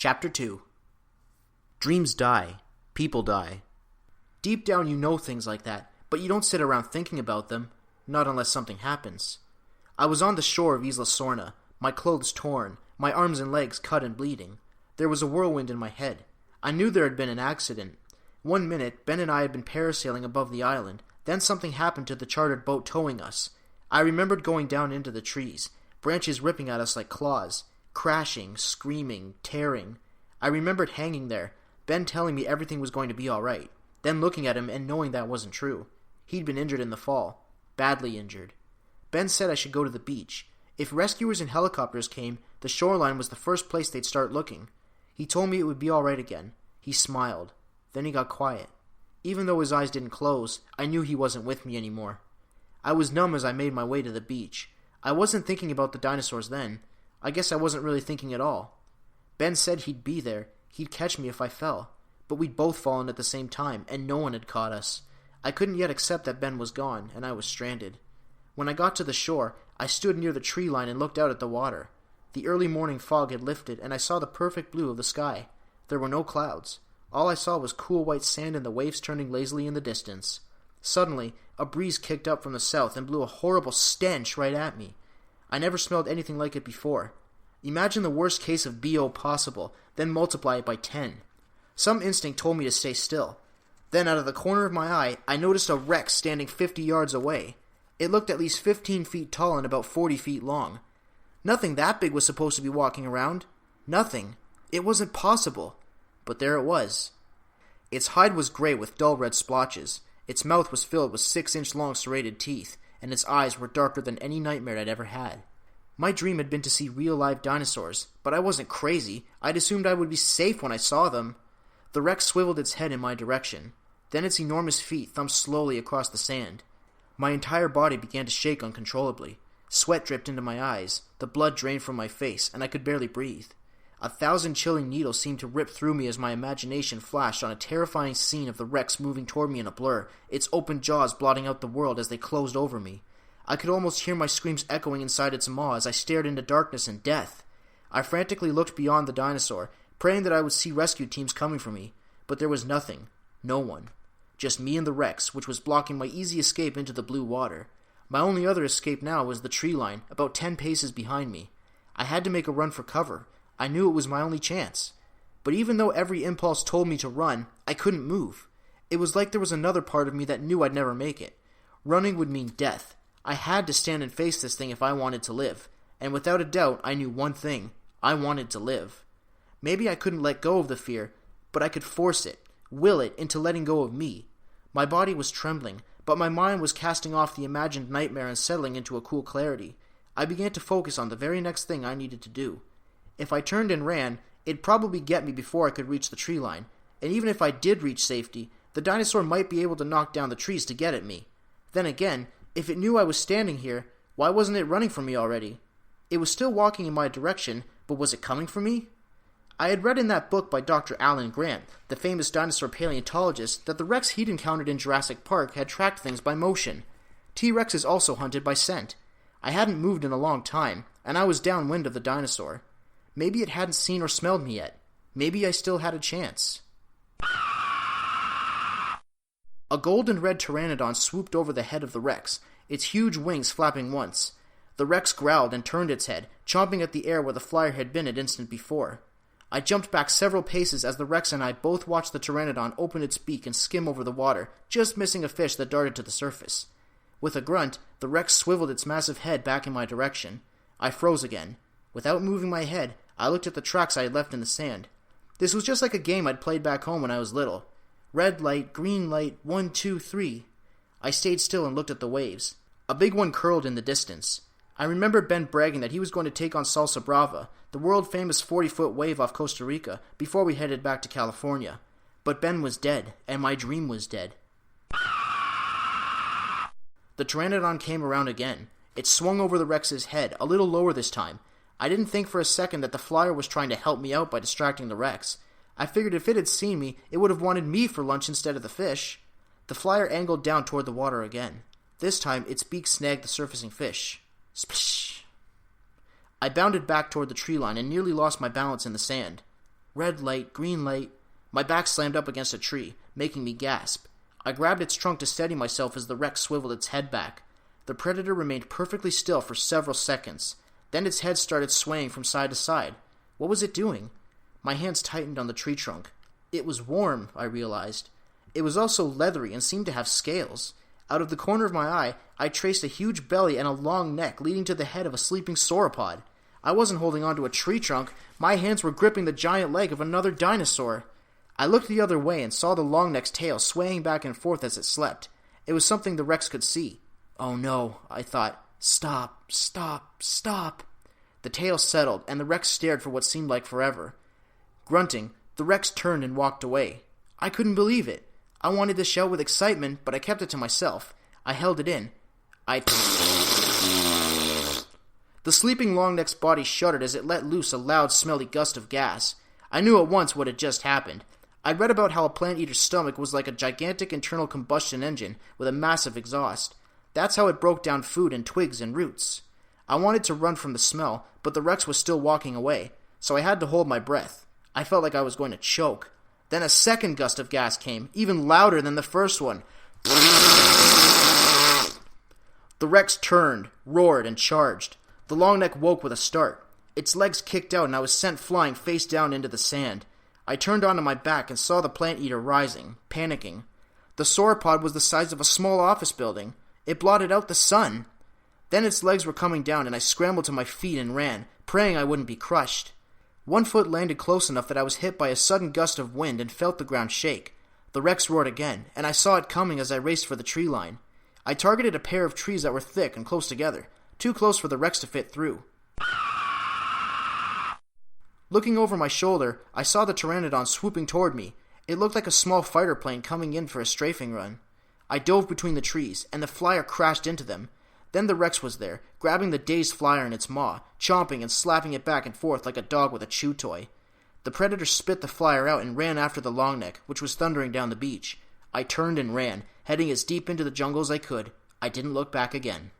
Chapter 2. Dreams die. People die. Deep down you know things like that, but you don't sit around thinking about them, not unless something happens. I was on the shore of Isla Sorna, my clothes torn, my arms and legs cut and bleeding. There was a whirlwind in my head. I knew there had been an accident. 1 minute, Ben and I had been parasailing above the island, then something happened to the chartered boat towing us. I remembered going down into the trees, branches ripping at us like claws, crashing, screaming, tearing. I remembered hanging there, Ben telling me everything was going to be alright, then looking at him and knowing that wasn't true. He'd been injured in the fall. Badly injured. Ben said I should go to the beach. If rescuers and helicopters came, the shoreline was the first place they'd start looking. He told me it would be alright again. He smiled. Then he got quiet. Even though his eyes didn't close, I knew he wasn't with me anymore. I was numb as I made my way to the beach. I wasn't thinking about the dinosaurs then. I guess I wasn't really thinking at all. Ben said he'd be there. He'd catch me if I fell. But we'd both fallen at the same time, and no one had caught us. I couldn't yet accept that Ben was gone, and I was stranded. When I got to the shore, I stood near the tree line and looked out at the water. The early morning fog had lifted, and I saw the perfect blue of the sky. There were no clouds. All I saw was cool white sand and the waves turning lazily in the distance. Suddenly, a breeze kicked up from the south and blew a horrible stench right at me. I never smelled anything like it before. Imagine the worst case of BO possible, then multiply it by 10. Some instinct told me to stay still. Then out of the corner of my eye, I noticed a Rex standing 50 yards away. It looked at least 15 feet tall and about 40 feet long. Nothing that big was supposed to be walking around. Nothing. It wasn't possible. But there it was. Its hide was gray with dull red splotches. Its mouth was filled with 6-inch long serrated teeth, and its eyes were darker than any nightmare I'd ever had. My dream had been to see real live dinosaurs, but I wasn't crazy. I'd assumed I would be safe when I saw them. The Rex swiveled its head in my direction. Then its enormous feet thumped slowly across the sand. My entire body began to shake uncontrollably. Sweat dripped into my eyes, the blood drained from my face, and I could barely breathe. 1,000 chilling needles seemed to rip through me as my imagination flashed on a terrifying scene of the Rex moving toward me in a blur, its open jaws blotting out the world as they closed over me. I could almost hear my screams echoing inside its maw as I stared into darkness and death. I frantically looked beyond the dinosaur, praying that I would see rescue teams coming for me, but there was nothing. No one. Just me and the Rex, which was blocking my easy escape into the blue water. My only other escape now was the tree line, about 10 paces behind me. I had to make a run for cover. I knew it was my only chance. But even though every impulse told me to run, I couldn't move. It was like there was another part of me that knew I'd never make it. Running would mean death. I had to stand and face this thing if I wanted to live. And without a doubt, I knew one thing. I wanted to live. Maybe I couldn't let go of the fear, but I could force it, will it, into letting go of me. My body was trembling, but my mind was casting off the imagined nightmare and settling into a cool clarity. I began to focus on the very next thing I needed to do. If I turned and ran, it'd probably get me before I could reach the tree line, and even if I did reach safety, the dinosaur might be able to knock down the trees to get at me. Then again, if it knew I was standing here, why wasn't it running from me already? It was still walking in my direction, but was it coming for me? I had read in that book by Dr. Alan Grant, the famous dinosaur paleontologist, that the Rex he'd encountered in Jurassic Park had tracked things by motion. T-Rexes also hunted by scent. I hadn't moved in a long time, and I was downwind of the dinosaur. Maybe it hadn't seen or smelled me yet. Maybe I still had a chance. A gold and red pteranodon swooped over the head of the Rex, its huge wings flapping once. The Rex growled and turned its head, chomping at the air where the flyer had been an instant before. I jumped back several paces as the Rex and I both watched the pteranodon open its beak and skim over the water, just missing a fish that darted to the surface. With a grunt, the Rex swiveled its massive head back in my direction. I froze again. Without moving my head, I looked at the tracks I had left in the sand. This was just like a game I'd played back home when I was little. Red light, green light, 1, 2, 3. I stayed still and looked at the waves. A big one curled in the distance. I remember Ben bragging that he was going to take on Salsa Brava, the world-famous 40-foot wave off Costa Rica, before we headed back to California. But Ben was dead, and my dream was dead. The pteranodon came around again. It swung over the Rex's head, a little lower this time. I didn't think for a second that the flyer was trying to help me out by distracting the Rex. I figured if it had seen me, it would have wanted me for lunch instead of the fish. The flyer angled down toward the water again. This time, its beak snagged the surfacing fish. Splish! I bounded back toward the tree line and nearly lost my balance in the sand. Red light, green light. My back slammed up against a tree, making me gasp. I grabbed its trunk to steady myself as the Rex swiveled its head back. The predator remained perfectly still for several seconds. Then its head started swaying from side to side. What was it doing? My hands tightened on the tree trunk. It was warm, I realized. It was also leathery and seemed to have scales. Out of the corner of my eye, I traced a huge belly and a long neck leading to the head of a sleeping sauropod. I wasn't holding onto a tree trunk. My hands were gripping the giant leg of another dinosaur. I looked the other way and saw the long neck's tail swaying back and forth as it slept. It was something the Rex could see. Oh no, I thought. Stop, stop, stop. The tail settled, and the Rex stared for what seemed like forever. Grunting, the Rex turned and walked away. I couldn't believe it. I wanted to shout with excitement, but I kept it to myself. I held it in. The sleeping longneck's body shuddered as it let loose a loud, smelly gust of gas. I knew at once what had just happened. I'd read about how a plant-eater's stomach was like a gigantic internal combustion engine with a massive exhaust. That's how it broke down food and twigs and roots. I wanted to run from the smell, but the Rex was still walking away, so I had to hold my breath. I felt like I was going to choke. Then a second gust of gas came, even louder than the first one. The Rex turned, roared, and charged. The long neck woke with a start. Its legs kicked out and I was sent flying face down into the sand. I turned onto my back and saw the plant-eater rising, panicking. The sauropod was the size of a small office building. It blotted out the sun. Then its legs were coming down and I scrambled to my feet and ran, praying I wouldn't be crushed. One foot landed close enough that I was hit by a sudden gust of wind and felt the ground shake. The Rex roared again, and I saw it coming as I raced for the tree line. I targeted a pair of trees that were thick and close together, too close for the Rex to fit through. Looking over my shoulder, I saw the pteranodon swooping toward me. It looked like a small fighter plane coming in for a strafing run. I dove between the trees, and the flyer crashed into them. Then the Rex was there, grabbing the dazed flyer in its maw, chomping and slapping it back and forth like a dog with a chew toy. The predator spit the flyer out and ran after the longneck, which was thundering down the beach. I turned and ran, heading as deep into the jungle as I could. I didn't look back again.